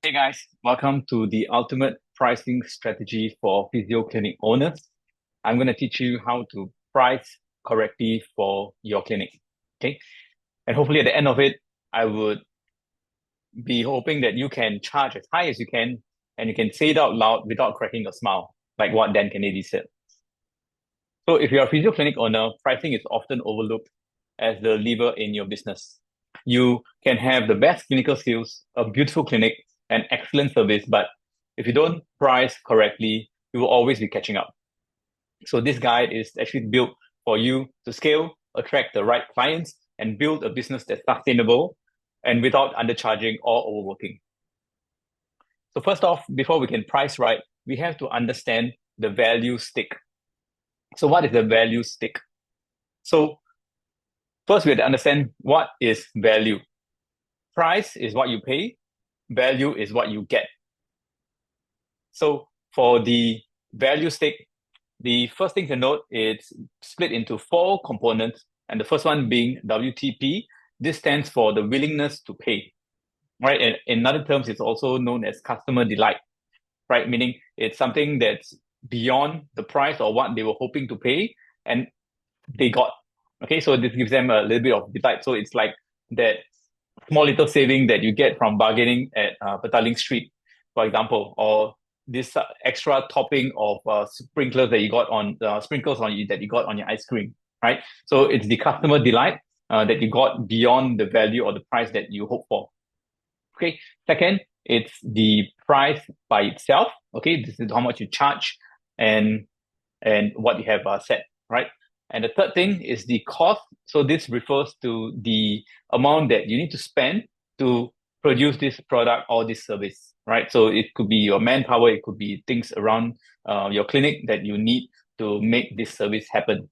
Hey guys, welcome to the ultimate pricing strategy for physio clinic owners. I'm going to teach you how to price correctly for your clinic. Okay. And hopefully at the end of it, I would be hoping that you can charge as high as you can and you can say it out loud without cracking a smile, like what Dan Kennedy said. So if you're a physio clinic owner, pricing is often overlooked as the lever in your business. You can have the best clinical skills, a beautiful clinic, and excellent service, but if you don't price correctly, you will always be catching up. So this guide is actually built for you to scale, attract the right clients, and build a business that's sustainable and without undercharging or overworking. So first off, before we can price right, we have to understand the value stick. So what is the value stick? So first, we have to understand what is value. Price is what you pay. Value is what you get. So for the value stick, the first thing to note is split into 4 components. And the first one being WTP. This stands for the willingness to pay, right? And in other terms, it's also known as customer delight, right? Meaning it's something that's beyond the price or what they were hoping to pay and they got. Okay, so this gives them a little bit of delight. So it's like that small little saving that you get from bargaining at Petaling Street, for example, or this extra topping of sprinklers that you got on sprinkles on you that you got on your ice cream, right? So it's the customer delight that you got beyond the value or the price that you hope for. Okay. Second, it's the price by itself. Okay, this is how much you charge and what you have set, right? And the third thing is the cost. So this refers to the amount that you need to spend to produce this product or this service, right? So it could be your manpower, it could be things around your clinic that you need to make this service happen.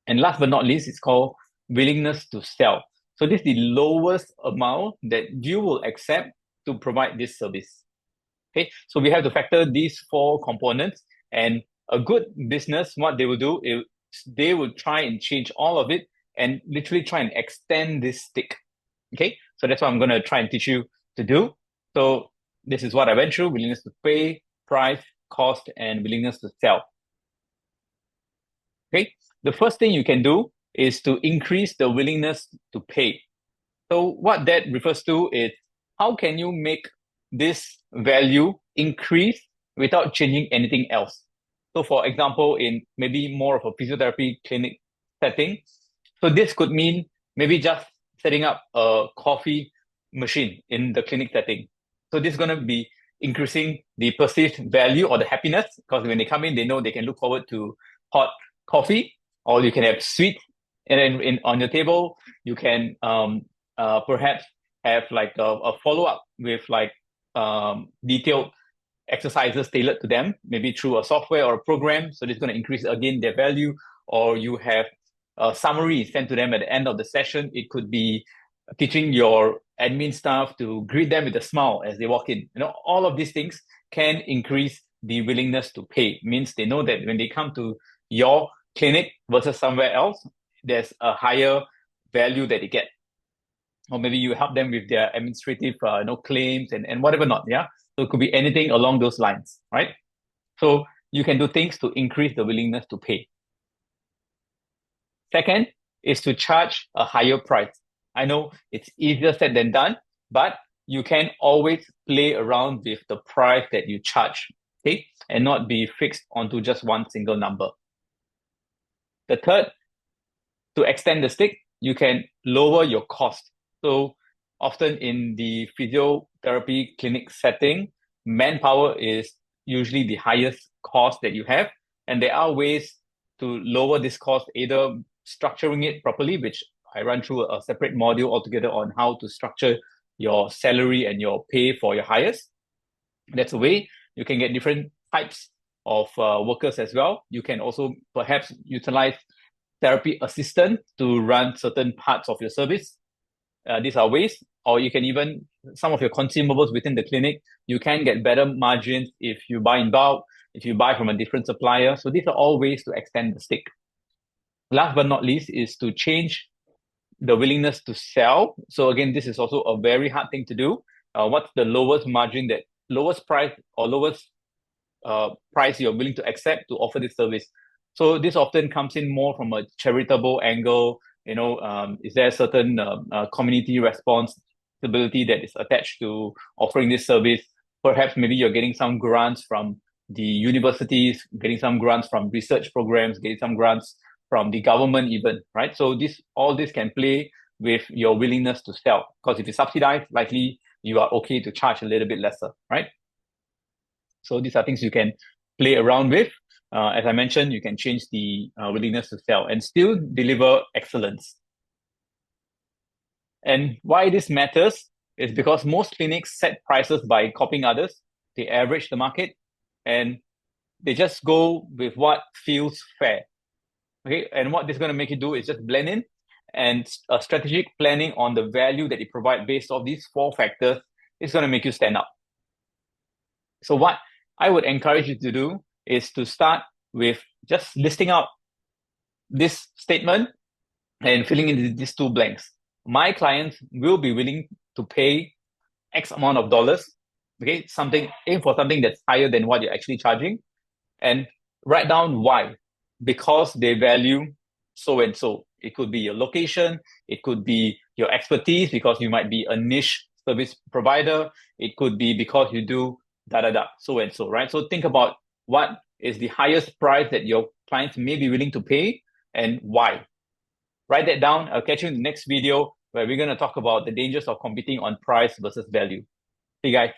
And last but not least, it's called willingness to sell. So this is the lowest amount that you will accept to provide this service. Okay, so we have to factor these 4 components, and a good business, what they will do is they will try and change all of it and literally try and extend this stick. Okay, so that's what I'm going to try and teach you to do. So this is what I went through: willingness to pay, price, cost, and willingness to sell. Okay, the first thing you can do is to increase the willingness to pay. So what that refers to is how can you make this value increase without changing anything else. So for example, in maybe more of a physiotherapy clinic setting, so this could mean maybe just setting up a coffee machine in the clinic setting. So this is going to be increasing the perceived value or the happiness, because when they come in, they know they can look forward to hot coffee, or you can have sweet, and then on your table, you can perhaps have like a follow-up with like detailed exercises tailored to them, maybe through a software or a program. So this is going to increase again their value. Or you have a summary sent to them at the end of the session. It could be teaching your admin staff to greet them with a smile as they walk in. You know, all of these things can increase the willingness to pay. It means they know that when they come to your clinic versus somewhere else, there's a higher value that they get. Or maybe you help them with their administrative claims and whatever not, yeah? So it could be anything along those lines, right? So you can do things to increase the willingness to pay. Second is to charge a higher price. I know it's easier said than done, but you can always play around with the price that you charge, okay? And not be fixed onto just one single number. The third, to extend the stick, you can lower your cost. So often in the physiotherapy clinic setting, manpower is usually the highest cost that you have. And there are ways to lower this cost, either structuring it properly, which I run through a separate module altogether on how to structure your salary and your pay for your hires. That's a way. You can get different types of workers as well. You can also perhaps utilize therapy assistant to run certain parts of your service. These are ways. Or you can even, some of your consumables within the clinic, you can get better margins if you buy in bulk, if you buy from a different supplier. So these are all ways to extend the stick. Last but not least is to change the willingness to sell. So again, this is also a very hard thing to do. what's the lowest price or lowest price you're willing to accept to offer this service. So this often comes in more from a charitable angle. Is there a certain community responsibility that is attached to offering this service? Perhaps maybe you're getting some grants from the universities, getting some grants from research programs, getting some grants from the government even, right? So all this can play with your willingness to sell. Because if you subsidize, likely you are okay to charge a little bit lesser, right? So these are things you can play around with. As I mentioned, you can change the willingness to sell and still deliver excellence. And why this matters is because most clinics set prices by copying others. They average the market and they just go with what feels fair. Okay, and what this is going to make you do is just blend in, and a strategic planning on the value that you provide based off these 4 factors is going to make you stand out. So what I would encourage you to do is to start with just listing out this statement and filling in these 2 blanks. My clients will be willing to pay X amount of dollars. Okay, aim for something that's higher than what you're actually charging, and write down why. Because they value so and so. It could be your location, it could be your expertise because you might be a niche service provider, it could be because you do so and so, right? So think about what is the highest price that your clients may be willing to pay and why. Write that down. I'll catch you in the next video where we're going to talk about the dangers of competing on price versus value. See you guys.